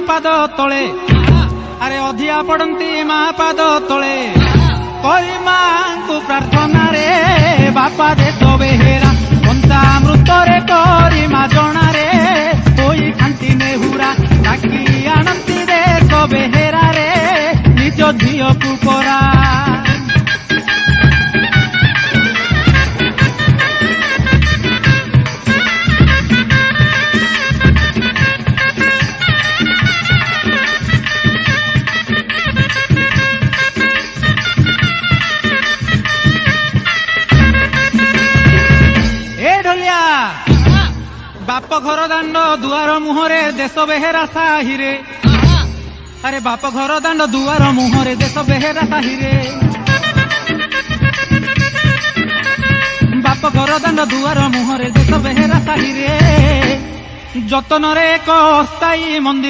ପାଦ ତଳେ ଆରେ ଅଧିଆ ପଡନ୍ତି ମା ପାଦ ତଳେ କହି ମାଙ୍କୁ ପ୍ରାର୍ଥନାରେ ବାପା ଦେଶ ବେହେରା ପଞ୍ଚାମୃତରେ କରି ମା ଜଣାରେ ହୋଇ ଖାନ୍ତି ନେହୁରା ଡାକି ଆଣନ୍ତି ଦେଶ ବେହେରାରେ ନିଜ ଝିଅକୁ ପରା बाप घर दांड दुआर मुहरे देश बेहेरा साहिरे अरे बाप घर दांड दुआर मुहरे देश बेहेरा साहिरे बाप घर दांड दुआर मुहरे देश बेहेरा साहिरे जतन रे एक अस्थायी मंदिर